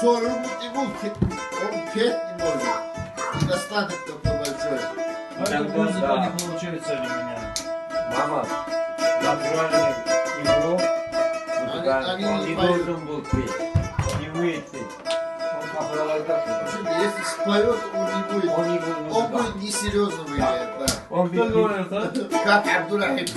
он петь не может. Недостаток такой большой. Это музыка не получается у меня. Мама, натуральный игрок, Они он не не поют. должен был петь. Он не умеет петь. Он попробовал так. Если споет, он не будет. Он не будет Он музыкант. будет несерьезно выглядеть, да. Он Кто говорит, а? Как Абдурахим.